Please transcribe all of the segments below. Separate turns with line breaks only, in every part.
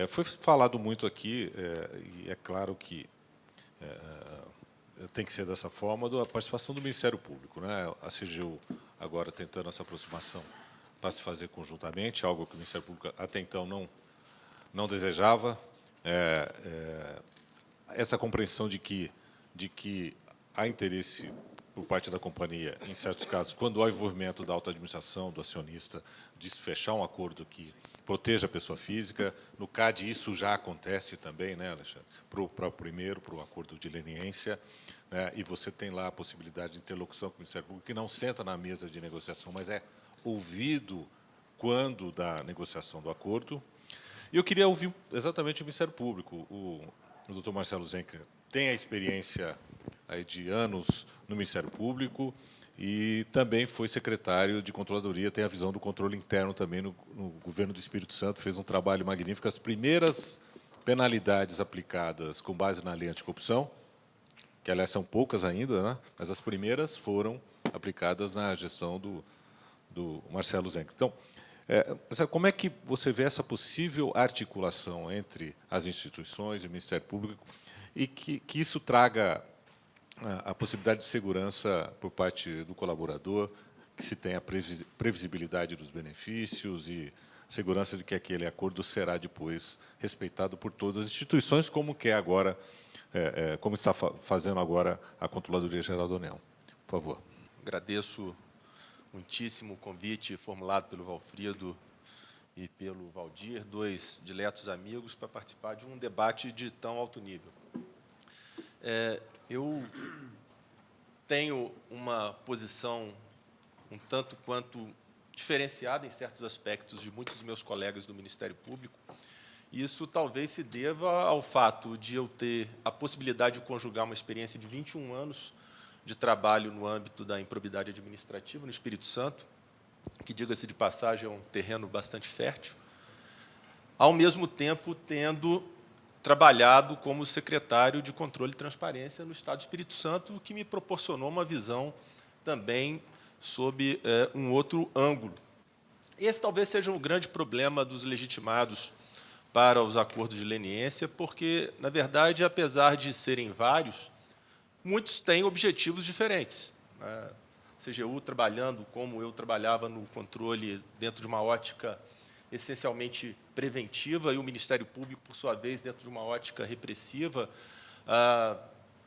Foi falado muito aqui, e é claro que tem que ser dessa forma, da participação do Ministério Público, né? A CGU agora tentando essa aproximação para se fazer conjuntamente, algo que o Ministério Público até então não desejava. Essa compreensão de que há interesse por parte da companhia, em certos casos, quando há envolvimento da alta administração, do acionista, de se fechar um acordo que proteja a pessoa física. No CAD, isso já acontece também, né, Alexandre? Para o acordo de leniência, né, e você tem lá a possibilidade de interlocução com o Ministério Público, que não senta na mesa de negociação, mas é ouvido quando da negociação do acordo. E eu queria ouvir exatamente o Ministério Público. O doutor Marcelo Zenker tem a experiência aí de anos no Ministério Público e também foi secretário de Controladoria, tem a visão do controle interno também no governo do Espírito Santo, fez um trabalho magnífico. As primeiras penalidades aplicadas com base na lei anticorrupção, que, aliás, são poucas ainda, né? Mas as primeiras foram aplicadas na gestão do Marcelo Zenker. Então, como é que você vê essa possível articulação entre as instituições e o Ministério Público e que isso traga a possibilidade de segurança por parte do colaborador, que se tenha previsibilidade dos benefícios e segurança de que aquele acordo será depois respeitado por todas as instituições, como que é agora, como está fazendo agora a Controladoria Geral da União. Por favor.
Agradeço muitíssimo o convite formulado pelo Valfrido e pelo Valdir, dois diletos amigos, para participar de um debate de tão alto nível. Eu tenho uma posição um tanto quanto diferenciada em certos aspectos de muitos dos meus colegas do Ministério Público. E isso talvez se deva ao fato de eu ter a possibilidade de conjugar uma experiência de 21 anos de trabalho no âmbito da improbidade administrativa no Espírito Santo, que, diga-se de passagem, é um terreno bastante fértil, ao mesmo tempo tendo trabalhado como secretário de Controle e Transparência no Estado do Espírito Santo, o que me proporcionou uma visão também sob um outro ângulo. Esse talvez seja um grande problema dos legitimados para os acordos de leniência, porque, na verdade, apesar de serem vários, muitos têm objetivos diferentes. A CGU trabalhando como eu trabalhava no controle dentro de uma ótica essencialmente preventiva, e o Ministério Público, por sua vez, dentro de uma ótica repressiva, a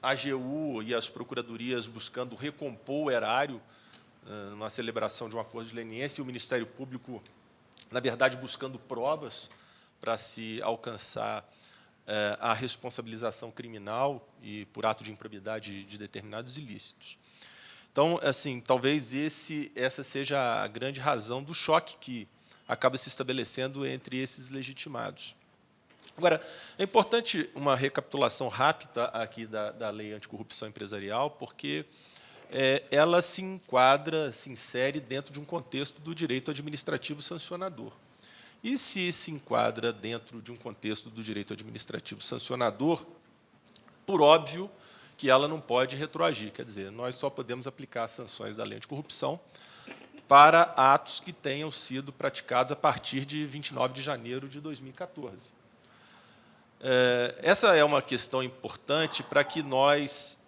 AGU e as procuradorias buscando recompor o erário numa celebração de um acordo de leniência, e o Ministério Público, na verdade, buscando provas para se alcançar a responsabilização criminal e por ato de improbidade de determinados ilícitos. Então, assim, talvez essa seja a grande razão do choque que acaba se estabelecendo entre esses legitimados. Agora, é importante uma recapitulação rápida aqui da Lei Anticorrupção Empresarial, porque ela se enquadra, se insere dentro de um contexto do direito administrativo sancionador. E, se enquadra dentro de um contexto do direito administrativo sancionador, por óbvio que ela não pode retroagir. Quer dizer, nós só podemos aplicar as sanções da Lei Anticorrupção para atos que tenham sido praticados a partir de 29 de janeiro de 2014. Essa é uma questão importante para que nós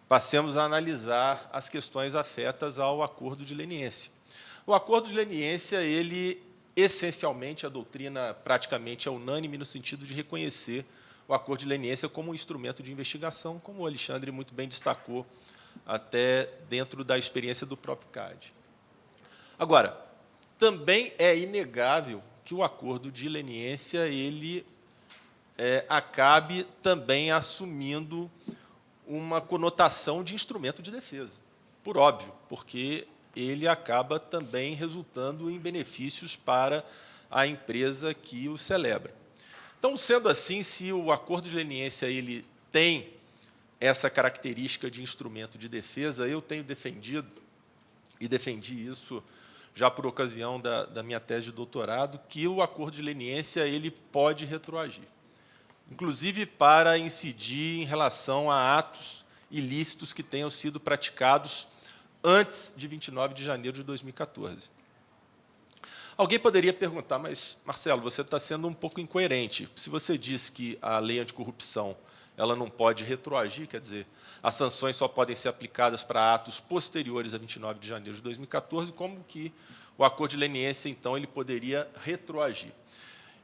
passemos a analisar as questões afetas ao acordo de leniência. O acordo de leniência, ele, essencialmente, a doutrina praticamente é unânime no sentido de reconhecer o acordo de leniência como um instrumento de investigação, como o Alexandre muito bem destacou, até dentro da experiência do próprio CAD. Agora, também é inegável que o acordo de leniência ele acabe também assumindo uma conotação de instrumento de defesa, por óbvio, porque ele acaba também resultando em benefícios para a empresa que o celebra. Então, sendo assim, se o acordo de leniência ele tem essa característica de instrumento de defesa, eu tenho defendido, e defendi isso já por ocasião da minha tese de doutorado, que o acordo de leniência ele pode retroagir, inclusive para incidir em relação a atos ilícitos que tenham sido praticados antes de 29 de janeiro de 2014. Alguém poderia perguntar, mas, Marcelo, você está sendo um pouco incoerente. Se você diz que a lei anticorrupção ela não pode retroagir, quer dizer, as sanções só podem ser aplicadas para atos posteriores a 29 de janeiro de 2014, como que o acordo de leniência, então, ele poderia retroagir?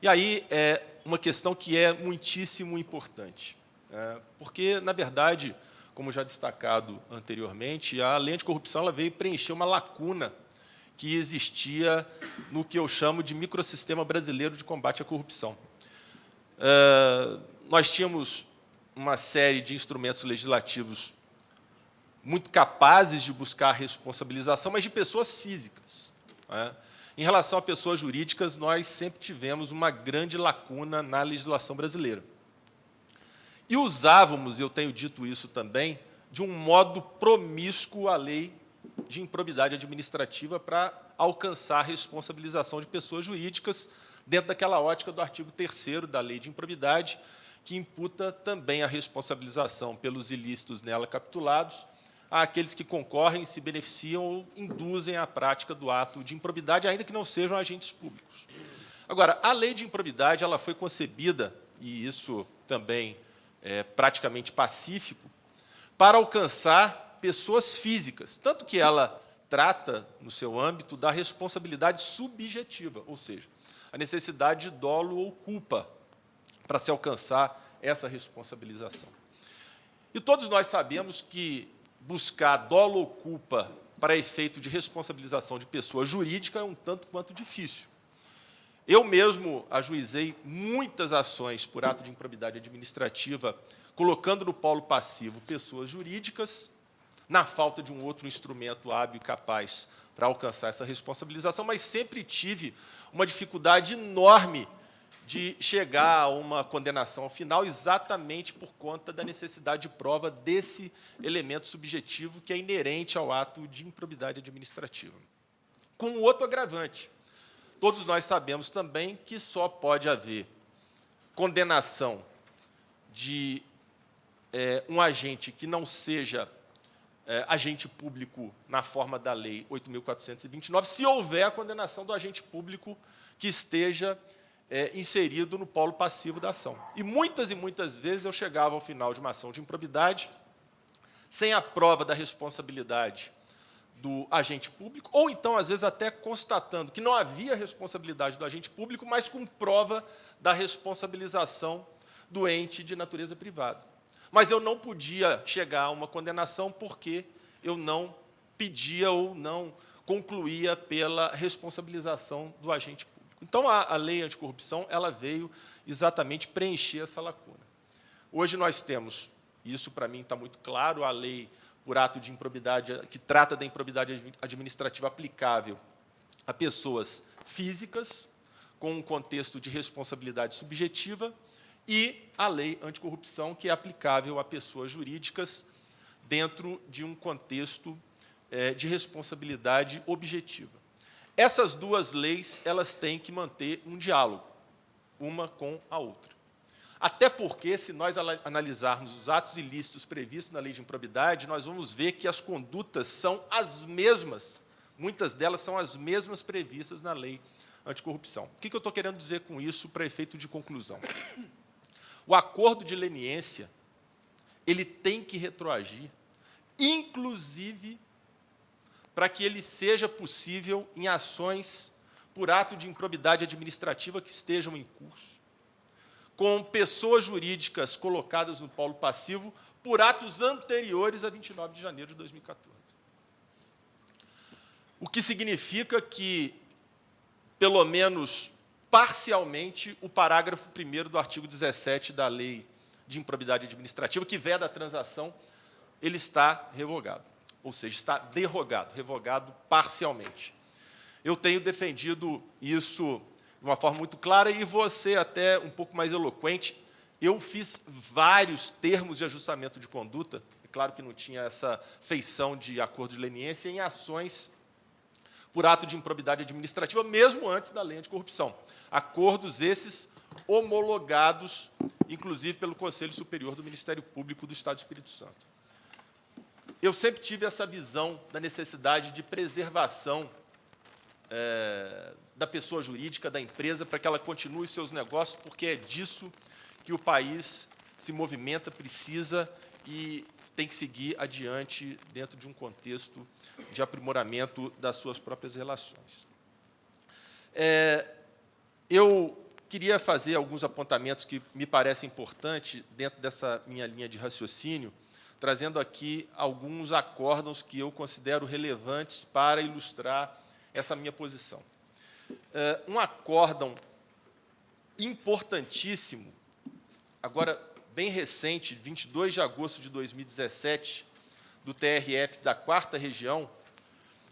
E aí é uma questão que é muitíssimo importante, porque, na verdade, como já destacado anteriormente, a lei anticorrupção ela veio preencher uma lacuna que existia no que eu chamo de microsistema brasileiro de combate à corrupção. Nós tínhamos uma série de instrumentos legislativos muito capazes de buscar a responsabilização, mas de pessoas físicas. Em relação a pessoas jurídicas, nós sempre tivemos uma grande lacuna na legislação brasileira. E usávamos, eu tenho dito isso também, de um modo promíscuo a lei de improbidade administrativa para alcançar a responsabilização de pessoas jurídicas dentro daquela ótica do artigo 3º da lei de improbidade, que imputa também a responsabilização pelos ilícitos nela capitulados àqueles que concorrem, se beneficiam ou induzem à prática do ato de improbidade, ainda que não sejam agentes públicos. Agora, a lei de improbidade ela foi concebida, e isso também é praticamente pacífico, para alcançar pessoas físicas, tanto que ela trata, no seu âmbito, da responsabilidade subjetiva, ou seja, a necessidade de dolo ou culpa para se alcançar essa responsabilização. E todos nós sabemos que buscar dolo ou culpa para efeito de responsabilização de pessoa jurídica é um tanto quanto difícil. Eu mesmo ajuizei muitas ações por ato de improbidade administrativa, colocando no polo passivo pessoas jurídicas, na falta de um outro instrumento hábil e capaz para alcançar essa responsabilização, mas sempre tive uma dificuldade enorme de chegar a uma condenação ao final, exatamente por conta da necessidade de prova desse elemento subjetivo que é inerente ao ato de improbidade administrativa. Com um outro agravante, todos nós sabemos também que só pode haver condenação de um agente que não seja agente público na forma da Lei 8.429, se houver a condenação do agente público que esteja inserido no polo passivo da ação. E muitas vezes eu chegava ao final de uma ação de improbidade sem a prova da responsabilidade do agente público, ou então, às vezes, até constatando que não havia responsabilidade do agente público, mas com prova da responsabilização do ente de natureza privada. Mas eu não podia chegar a uma condenação porque eu não pedia ou não concluía pela responsabilização do agente público. Então, a lei anticorrupção ela veio exatamente preencher essa lacuna. Hoje nós temos, isso para mim está muito claro, a lei por ato de improbidade, que trata da improbidade administrativa aplicável a pessoas físicas, com um contexto de responsabilidade subjetiva, e a lei anticorrupção, que é aplicável a pessoas jurídicas dentro de um contexto de responsabilidade objetiva. Essas duas leis elas têm que manter um diálogo, uma com a outra. Até porque, se nós analisarmos os atos ilícitos previstos na lei de improbidade, nós vamos ver que as condutas são as mesmas, muitas delas são as mesmas previstas na lei anticorrupção. O que eu estou querendo dizer com isso para efeito de conclusão? O acordo de leniência ele tem que retroagir, inclusive para que ele seja possível em ações por ato de improbidade administrativa que estejam em curso, com pessoas jurídicas colocadas no polo passivo por atos anteriores a 29 de janeiro de 2014. O que significa que, pelo menos parcialmente, o parágrafo 1º do artigo 17 da Lei de Improbidade Administrativa, que veda a transação, ele está revogado, ou seja, está derrogado, revogado parcialmente. Eu tenho defendido isso de uma forma muito clara e vou ser até um pouco mais eloquente. Eu fiz vários termos de ajustamento de conduta, é claro que não tinha essa feição de acordo de leniência, em ações por ato de improbidade administrativa, mesmo antes da lei anticorrupção. Acordos esses homologados, inclusive, pelo Conselho Superior do Ministério Público do Estado do Espírito Santo. Eu sempre tive essa visão da necessidade de preservação da pessoa jurídica, da empresa, para que ela continue seus negócios, porque é disso que o país se movimenta, precisa e tem que seguir adiante dentro de um contexto de aprimoramento das suas próprias relações. Eu queria fazer alguns apontamentos que me parecem importantes dentro dessa minha linha de raciocínio, trazendo aqui alguns acórdãos que eu considero relevantes para ilustrar essa minha posição. Um acórdão importantíssimo, agora bem recente, 22 de agosto de 2017, do TRF da 4ª Região,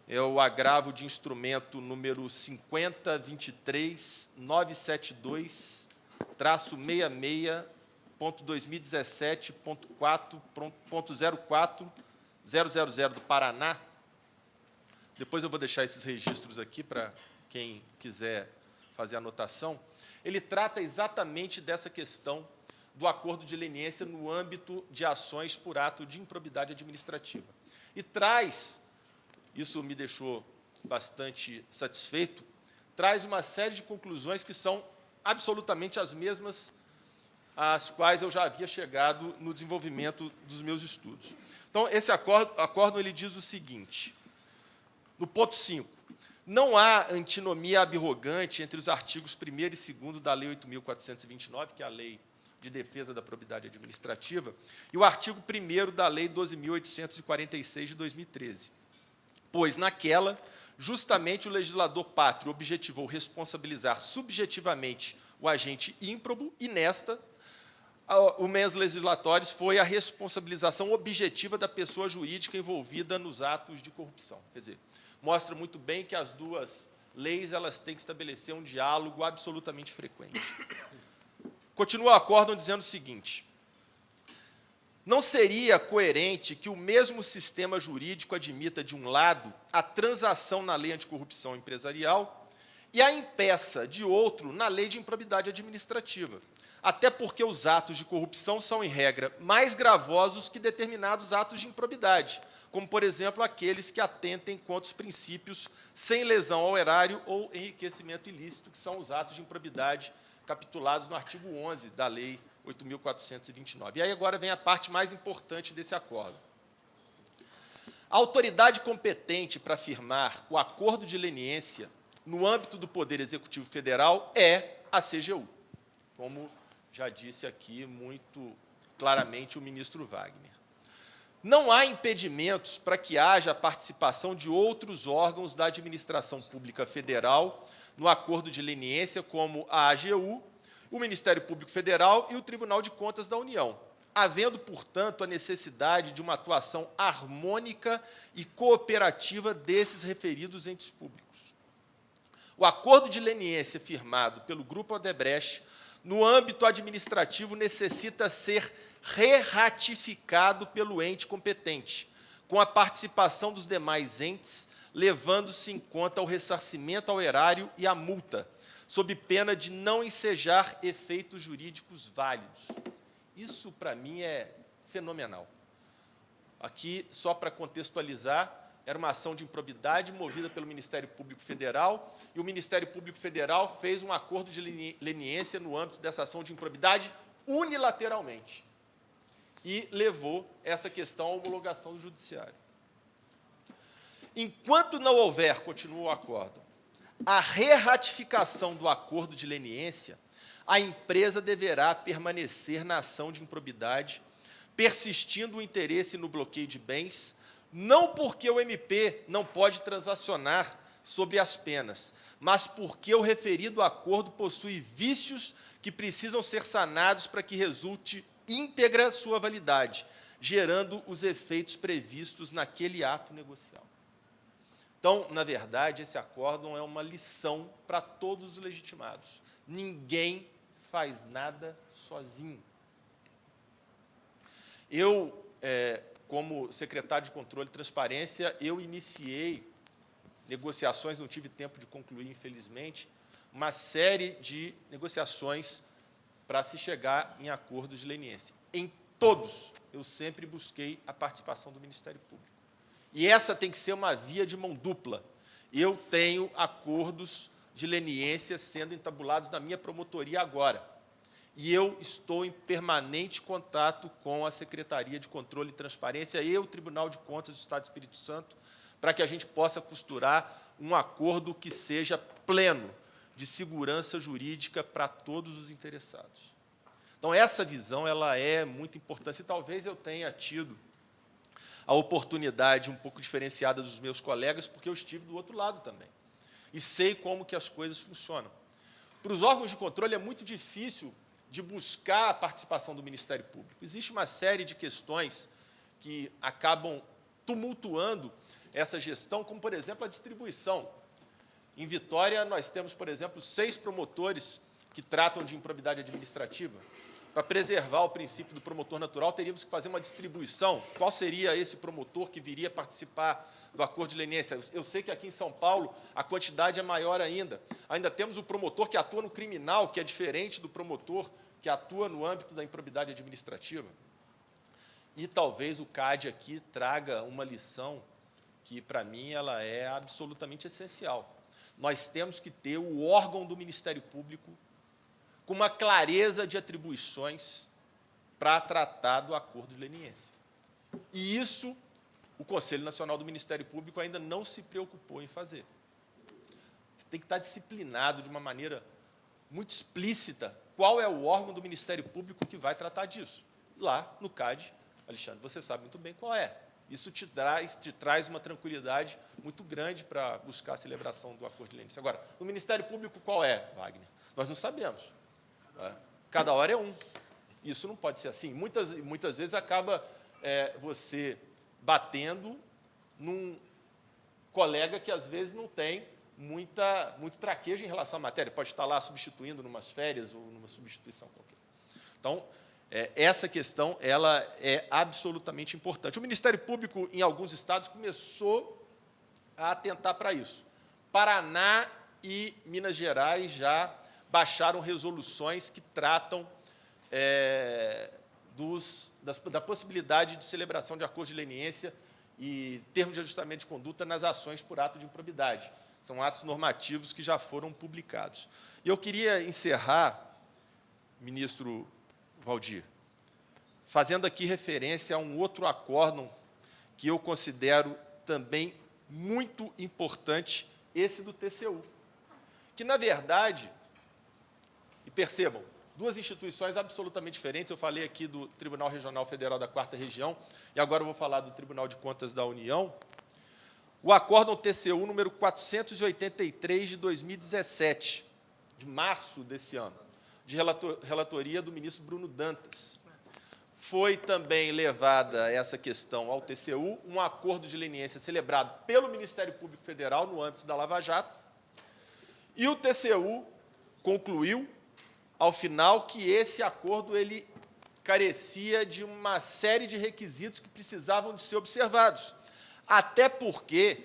é o agravo de instrumento número 5023-96.2017.4.04000 do Paraná. Depois eu vou deixar esses registros aqui para quem quiser fazer anotação. Ele trata exatamente dessa questão do acordo de leniência no âmbito de ações por ato de improbidade administrativa. E traz, isso me deixou bastante satisfeito, traz uma série de conclusões que são absolutamente as mesmas às quais eu já havia chegado no desenvolvimento dos meus estudos. Então, esse acórdão ele diz o seguinte, no ponto 5, não há antinomia abrogante entre os artigos 1º e 2º da Lei 8.429, que é a Lei de Defesa da Probidade Administrativa, e o artigo 1º da Lei 12.846, de 2013. Pois, naquela, justamente o legislador pátrio objetivou responsabilizar subjetivamente o agente ímprobo, e nesta, o mens legislatórios foi a responsabilização objetiva da pessoa jurídica envolvida nos atos de corrupção. Quer dizer, mostra muito bem que as duas leis elas têm que estabelecer um diálogo absolutamente frequente. Continua o acórdão dizendo o seguinte, não seria coerente que o mesmo sistema jurídico admita, de um lado, a transação na lei anticorrupção empresarial e a impeça, de outro, na lei de improbidade administrativa, até porque os atos de corrupção são, em regra, mais gravosos que determinados atos de improbidade, como, por exemplo, aqueles que atentem contra os princípios sem lesão ao erário ou enriquecimento ilícito, que são os atos de improbidade capitulados no artigo 11 da Lei 8.429. E aí agora vem a parte mais importante desse acordo. A autoridade competente para firmar o acordo de leniência no âmbito do Poder Executivo Federal é a CGU, como já disse aqui muito claramente o ministro Wagner. Não há impedimentos para que haja a participação de outros órgãos da administração pública federal no acordo de leniência, como a AGU, o Ministério Público Federal e o Tribunal de Contas da União, havendo, portanto, a necessidade de uma atuação harmônica e cooperativa desses referidos entes públicos. O acordo de leniência firmado pelo Grupo Odebrecht, no âmbito administrativo, necessita ser re-ratificado pelo ente competente, com a participação dos demais entes, levando-se em conta o ressarcimento ao erário e a multa, sob pena de não ensejar efeitos jurídicos válidos. Isso, para mim, é fenomenal. Aqui, só para contextualizar, era uma ação de improbidade movida pelo Ministério Público Federal, e o Ministério Público Federal fez um acordo de leniência no âmbito dessa ação de improbidade unilateralmente, e levou essa questão à homologação do Judiciário. Enquanto não houver, continua o acordo, a re-ratificação do acordo de leniência, a empresa deverá permanecer na ação de improbidade, persistindo o interesse no bloqueio de bens, não porque o MP não pode transacionar sobre as penas, mas porque o referido acordo possui vícios que precisam ser sanados para que resulte íntegra sua validade, gerando os efeitos previstos naquele ato negocial. Então, na verdade, esse acórdão é uma lição para todos os legitimados. Ninguém faz nada sozinho. Eu, como secretário de Controle e Transparência, eu iniciei negociações, não tive tempo de concluir, infelizmente, uma série de negociações para se chegar em acordos de leniência. Em todos, eu sempre busquei a participação do Ministério Público. E essa tem que ser uma via de mão dupla. Eu tenho acordos de leniência sendo entabulados na minha promotoria agora. E eu estou em permanente contato com a Secretaria de Controle e Transparência e o Tribunal de Contas do Estado do Espírito Santo para que a gente possa costurar um acordo que seja pleno de segurança jurídica para todos os interessados. Então, essa visão ela é muito importante. E talvez eu tenha tido a oportunidade um pouco diferenciada dos meus colegas, porque eu estive do outro lado também. E sei como que as coisas funcionam. Para os órgãos de controle é muito difícil de buscar a participação do Ministério Público. Existe uma série de questões que acabam tumultuando essa gestão, como, por exemplo, a distribuição. Em Vitória, nós temos, por exemplo, 6 promotores que tratam de improbidade administrativa. Para preservar o princípio do promotor natural, teríamos que fazer uma distribuição. Qual seria esse promotor que viria participar do acordo de leniência? Eu sei que aqui em São Paulo a quantidade é maior ainda. Ainda temos o promotor que atua no criminal, que é diferente do promotor que atua no âmbito da improbidade administrativa. E talvez o CAD aqui traga uma lição que, para mim, ela é absolutamente essencial. Nós temos que ter o órgão do Ministério Público com uma clareza de atribuições para tratar do acordo de leniência. E isso o Conselho Nacional do Ministério Público ainda não se preocupou em fazer. Você tem que estar disciplinado de uma maneira muito explícita qual é o órgão do Ministério Público que vai tratar disso. Lá, no CAD, Alexandre, você sabe muito bem qual é. Isso te traz uma tranquilidade muito grande para buscar a celebração do acordo de leniência. Agora, no Ministério Público, qual é, Wagner? Nós não sabemos. Cada hora é um. Isso não pode ser assim. Muitas vezes acaba você batendo num colega que, às vezes, não tem muito traquejo em relação à matéria. Pode estar lá substituindo numas férias ou numa substituição qualquer. Então, essa questão ela é absolutamente importante. O Ministério Público, em alguns estados, começou a atentar para isso. Paraná e Minas Gerais já baixaram resoluções que tratam da possibilidade de celebração de acordo de leniência e termos de ajustamento de conduta nas ações por ato de improbidade. São atos normativos que já foram publicados. E eu queria encerrar, ministro Waldir, fazendo aqui referência a um outro acórdão que eu considero também muito importante, esse do TCU, que, na verdade, e percebam, duas instituições absolutamente diferentes. Eu falei aqui do Tribunal Regional Federal da 4ª Região, e agora eu vou falar do Tribunal de Contas da União. O acórdão TCU número 483 de 2017, de março desse ano, de relatoria do ministro Bruno Dantas. Foi também levada essa questão ao TCU, um acordo de leniência celebrado pelo Ministério Público Federal no âmbito da Lava Jato, e o TCU concluiu, ao final, que esse acordo ele carecia de uma série de requisitos que precisavam de ser observados. Até porque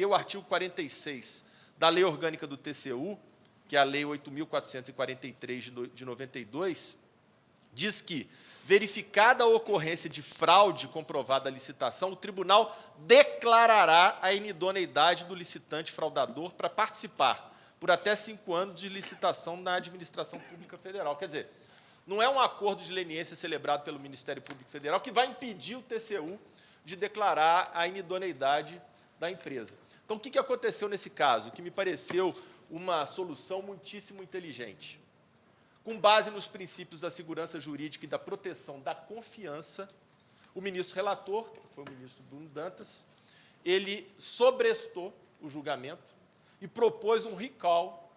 o artigo 46 da Lei Orgânica do TCU, que é a Lei 8.443 de 92, diz que, verificada a ocorrência de fraude comprovada à licitação, o tribunal declarará a inidoneidade do licitante fraudador para participar por até 5 anos de licitação na administração pública federal. Quer dizer, não é um acordo de leniência celebrado pelo Ministério Público Federal que vai impedir o TCU de declarar a inidoneidade da empresa. Então, o que aconteceu nesse caso? Que me pareceu uma solução muitíssimo inteligente. Com base nos princípios da segurança jurídica e da proteção da confiança, o ministro relator, que foi o ministro Bruno Dantas, ele sobrestou o julgamento e propôs um recall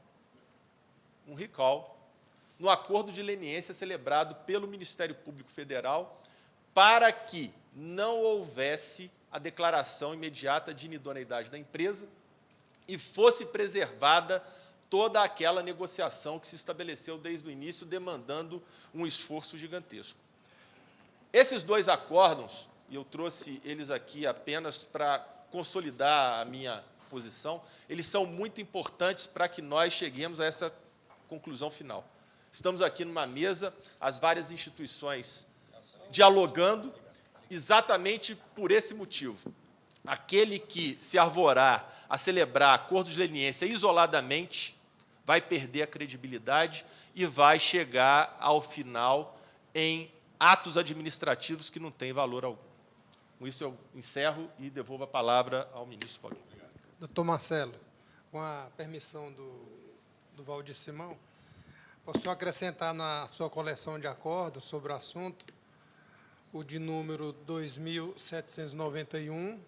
no acordo de leniência celebrado pelo Ministério Público Federal para que não houvesse a declaração imediata de inidoneidade da empresa e fosse preservada toda aquela negociação que se estabeleceu desde o início, demandando um esforço gigantesco. Esses dois acórdãos, e eu trouxe eles aqui apenas para consolidar a minha posição, eles são muito importantes para que nós cheguemos a essa conclusão final. Estamos aqui numa mesa, as várias instituições dialogando, exatamente por esse motivo, aquele que se arvorar a celebrar acordos de leniência isoladamente vai perder a credibilidade e vai chegar ao final em atos administrativos que não têm valor algum. Com isso, eu encerro e devolvo a palavra ao ministro Paulo.
Doutor Marcelo, com a permissão do Valdir Simão, posso acrescentar na sua coleção de acordos sobre o assunto o de número 2791,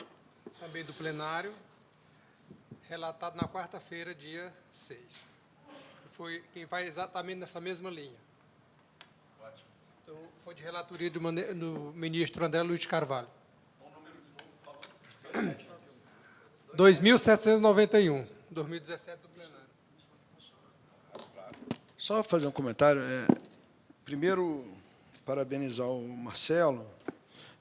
também do plenário, relatado na quarta-feira, dia 6. Que vai exatamente nessa mesma linha.
Ótimo.
Então, foi de relatoria do ministro André Luiz de Carvalho. 2791, 2017 do plenário.
Só fazer um comentário. Primeiro, parabenizar o Marcelo.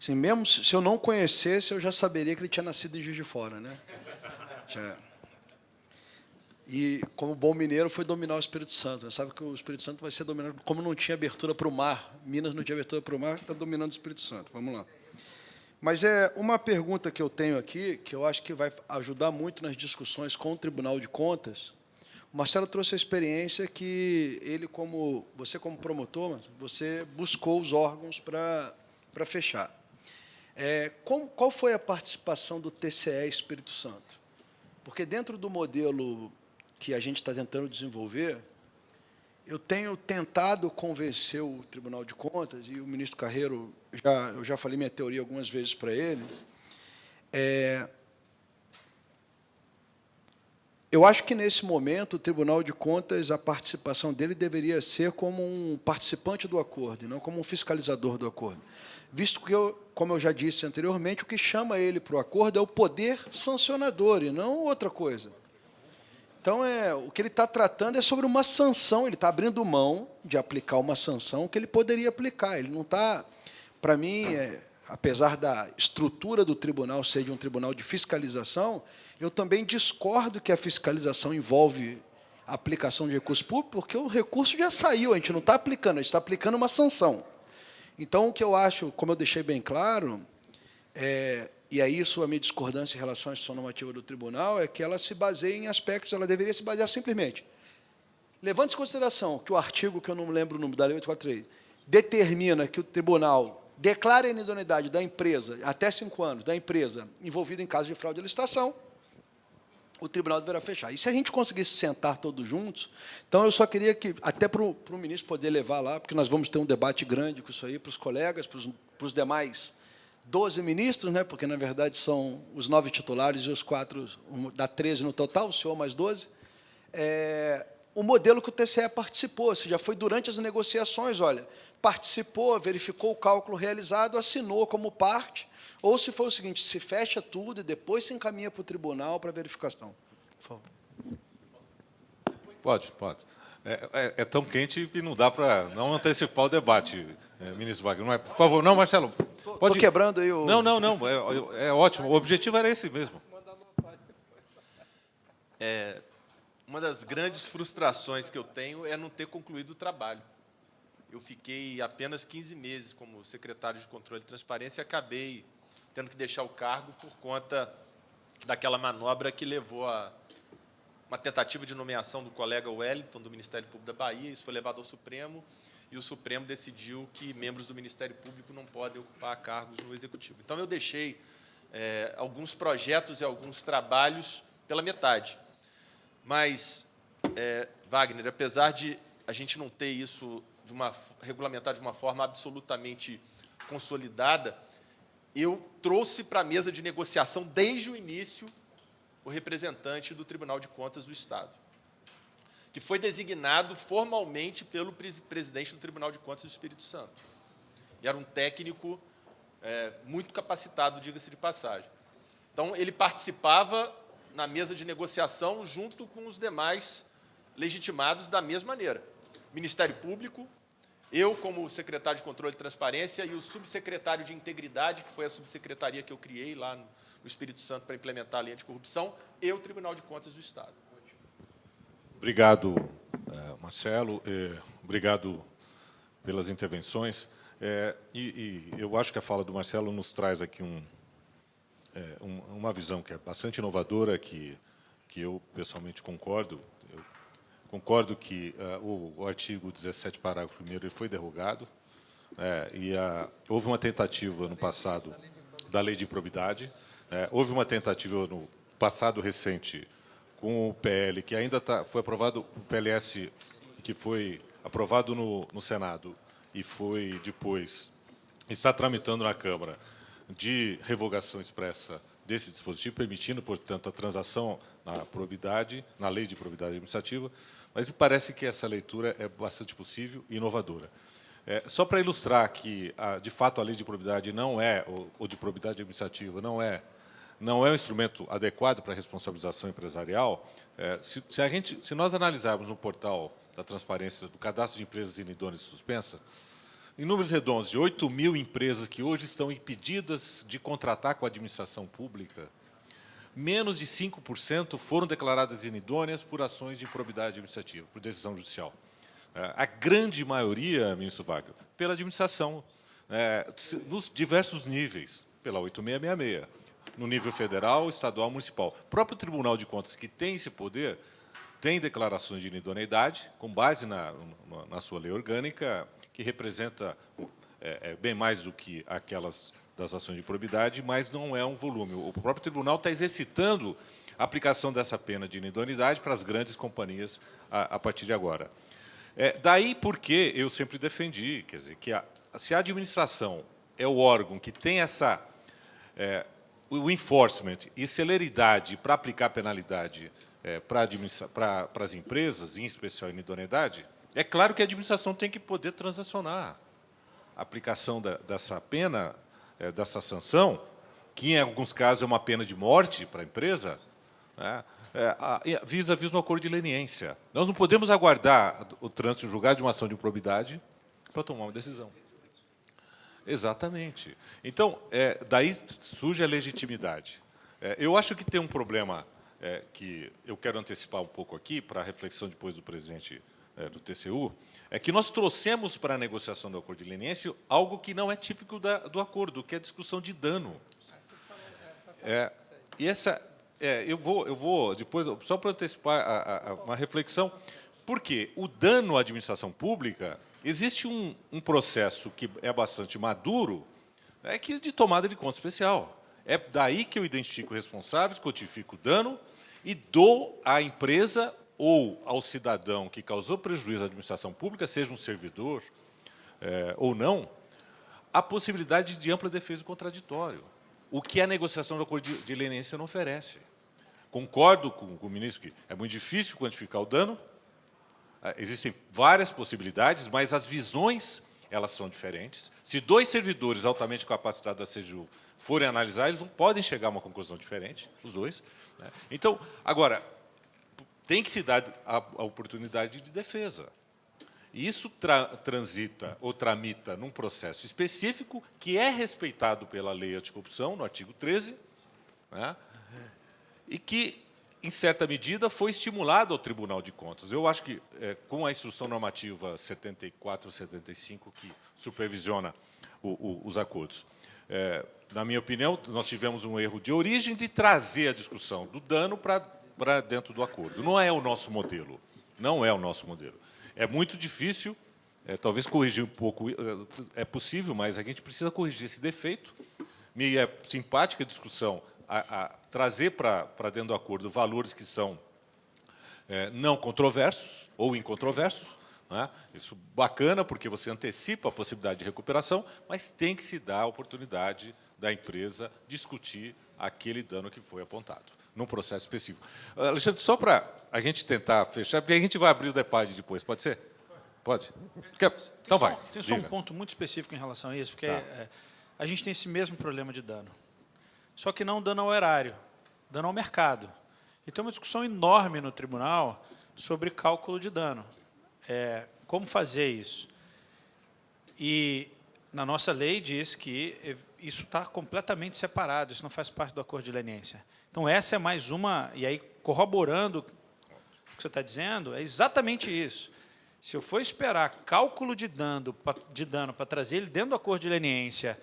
Assim, mesmo se eu não conhecesse, eu já saberia que ele tinha nascido em Juiz de Fora, né? E, como bom mineiro, foi dominar o Espírito Santo. Né? Sabe que o Espírito Santo vai ser dominado, como não tinha abertura para o mar, Minas não tinha abertura para o mar, está dominando o Espírito Santo. Vamos lá. Mas uma pergunta que eu tenho aqui, que eu acho que vai ajudar muito nas discussões com o Tribunal de Contas. O Marcelo trouxe a experiência que você como promotor, você buscou os órgãos para fechar. Qual foi a participação do TCE Espírito Santo? Porque dentro do modelo que a gente está tentando desenvolver, eu tenho tentado convencer o Tribunal de Contas, e o ministro Carreiro, eu já falei minha teoria algumas vezes para ele, eu acho que, nesse momento, o Tribunal de Contas, a participação dele deveria ser como um participante do acordo, e não como um fiscalizador do acordo. Visto que, como eu já disse anteriormente, o que chama ele para o acordo é o poder sancionador, e não outra coisa. Então, o que ele está tratando é sobre uma sanção, ele está abrindo mão de aplicar uma sanção que ele poderia aplicar. Ele não está, para mim, apesar da estrutura do tribunal ser de um tribunal de fiscalização, eu também discordo que a fiscalização envolve a aplicação de recurso público, porque o recurso já saiu, a gente não está aplicando, a gente está aplicando uma sanção. Então, o que eu acho, como eu deixei bem claro, e aí isso a minha discordância em relação à instituição normativa do tribunal, é que ela se baseia em aspectos, ela deveria se basear simplesmente. Levando em consideração que o artigo, que eu não lembro o número da Lei 843, determina que o tribunal declara a inidoneidade da empresa, até 5 anos, da empresa envolvida em caso de fraude de licitação, o tribunal deverá fechar. E se a gente conseguisse sentar todos juntos, então eu só queria que, até para o ministro poder levar lá, porque nós vamos ter um debate grande com isso aí, para os colegas, para os demais 12 ministros, né, porque, na verdade, são os 9 titulares e os 4, dá 13 no total, o senhor mais 12, o modelo que o TCE participou, ou seja, foi durante as negociações, olha, participou, verificou o cálculo realizado, assinou como parte, ou se for o seguinte, se fecha tudo e depois se encaminha para o tribunal para verificação. Por favor.
Pode. É tão quente que não dá para não antecipar o debate, ministro Wagner. Não é? Por favor, não, Marcelo.
Estou quebrando aí o...
Não, é ótimo. O objetivo era esse mesmo.
Uma das grandes frustrações que eu tenho é não ter concluído o trabalho. Eu fiquei apenas 15 meses como secretário de Controle e Transparência e acabei tendo que deixar o cargo por conta daquela manobra que levou a uma tentativa de nomeação do colega Wellington, do Ministério Público da Bahia. Isso foi levado ao Supremo, e o Supremo decidiu que membros do Ministério Público não podem ocupar cargos no Executivo. Então, eu deixei alguns projetos e alguns trabalhos pela metade. Mas, Wagner, apesar de a gente não ter isso regulamentado de uma forma absolutamente consolidada, eu trouxe para a mesa de negociação, desde o início, o representante do Tribunal de Contas do Estado, que foi designado formalmente pelo presidente do Tribunal de Contas do Espírito Santo. E era um técnico muito capacitado, diga-se de passagem. Então, ele participava na mesa de negociação junto com os demais legitimados da mesma maneira. Ministério Público, eu como secretário de Controle e Transparência e o subsecretário de Integridade, que foi a subsecretaria que eu criei lá no Espírito Santo para implementar a lei anticorrupção, e o Tribunal de Contas do Estado.
Obrigado, Marcelo. Obrigado pelas intervenções. E eu acho que a fala do Marcelo nos traz aqui um uma visão que é bastante inovadora, que eu pessoalmente concordo. Eu concordo que o artigo 17, parágrafo 1º, ele foi derrogado, houve uma tentativa no passado da lei de improbidade, houve uma tentativa no passado recente com o PL, que ainda foi aprovado, o PLS, que foi aprovado no Senado e foi depois, está tramitando na Câmara, de revogação expressa desse dispositivo, permitindo, portanto, a transação na probidade, na lei de probidade administrativa, mas me parece que essa leitura é bastante possível e inovadora. Só para ilustrar que, de fato, a lei de probidade não é, ou de probidade administrativa, não é um instrumento adequado para a responsabilização empresarial, se nós analisarmos no portal da transparência do cadastro de empresas inidôneas e suspensas, em números redondos, de 8.000 empresas que hoje estão impedidas de contratar com a administração pública, menos de 5% foram declaradas inidôneas por ações de improbidade administrativa, por decisão judicial. A grande maioria, ministro Wagner, pela administração, nos diversos níveis, pela 8666, no nível federal, estadual, municipal. O próprio Tribunal de Contas, que tem esse poder, tem declarações de inidoneidade, com base na sua lei orgânica, que representa bem mais do que aquelas das ações de improbidade, mas não é um volume. O próprio tribunal está exercitando a aplicação dessa pena de inidoneidade para as grandes companhias a partir de agora. Daí porque eu sempre defendi, quer dizer, que se a administração é o órgão que tem o enforcement e celeridade para aplicar penalidade para as empresas, em especial a inidoneidade, é claro que a administração tem que poder transacionar a aplicação dessa pena, dessa sanção, que em alguns casos é uma pena de morte para a empresa, vis-à-vis no acordo de leniência. Nós não podemos aguardar o trânsito julgado de uma ação de improbidade para tomar uma decisão. Exatamente. Então, daí surge a legitimidade. Eu acho que tem um problema que eu quero antecipar um pouco aqui, para a reflexão depois do presidente do TCU, é que nós trouxemos para a negociação do acordo de leniência algo que não é típico do acordo, que é a discussão de dano. Eu vou depois, só para antecipar uma reflexão, porque o dano à administração pública, existe um processo que é bastante maduro, de tomada de conta especial. É daí que eu identifico responsáveis, codifico o dano e dou à empresa ou ao cidadão que causou prejuízo à administração pública, seja um servidor ou não, a possibilidade de ampla defesa do contraditório, o que a negociação do acordo de leniência não oferece. Concordo com o ministro que é muito difícil quantificar o dano, existem várias possibilidades, mas as visões elas são diferentes. Se dois servidores altamente capacitados da CGU forem analisar, eles não podem chegar a uma conclusão diferente, os dois. Então, agora, tem que se dar a oportunidade de defesa. E isso transita ou tramita num processo específico que é respeitado pela lei anticorrupção, no artigo 13, e que, em certa medida, foi estimulado ao Tribunal de Contas. Eu acho que, com a Instrução Normativa 74/75, que supervisiona os acordos, na minha opinião, nós tivemos um erro de origem de trazer a discussão do dano para dentro do acordo. Não é o nosso modelo. Não é o nosso modelo. É muito difícil, talvez corrigir um pouco, é possível, mas a gente precisa corrigir esse defeito. Me é simpática a discussão, trazer para dentro do acordo valores que são não controversos ou incontroversos. Isso bacana, porque você antecipa a possibilidade de recuperação, mas tem que se dar a oportunidade da empresa discutir aquele dano que foi apontado, num processo específico. Alexandre, só para a gente tentar fechar, porque a gente vai abrir o DEPAD depois, pode ser? Pode? Então vai.
Tem só um ponto muito específico em relação a isso, porque a gente tem esse mesmo problema de dano. Só que não dano ao erário, dano ao mercado. E tem uma discussão enorme no tribunal sobre cálculo de dano. Como fazer isso? E na nossa lei diz que isso está completamente separado, isso não faz parte do acordo de leniência. Então, essa é mais uma, e aí, corroborando o que você está dizendo, é exatamente isso. Se eu for esperar cálculo de dano para trazer ele dentro do acordo de leniência,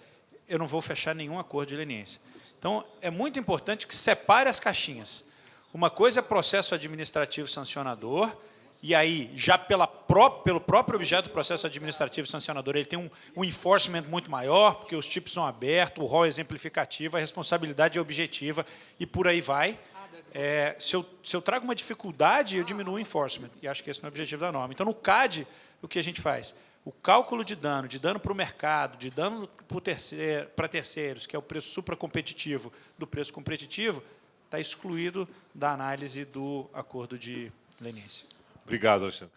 eu não vou fechar nenhum acordo de leniência. Então, é muito importante que separe as caixinhas. Uma coisa é processo administrativo sancionador, e aí, já pelo próprio objeto do processo administrativo sancionador, ele tem um enforcement muito maior, porque os tipos são abertos, o rol é exemplificativo, a responsabilidade é objetiva, e por aí vai. Se eu trago uma dificuldade, eu diminuo o enforcement, e acho que esse não é o objetivo da norma. Então, no CAD, o que a gente faz? O cálculo de dano para o mercado, de dano para terceiros, que é o preço supracompetitivo do preço competitivo, está excluído da análise do acordo de leniência.
Obrigado, Alexandre.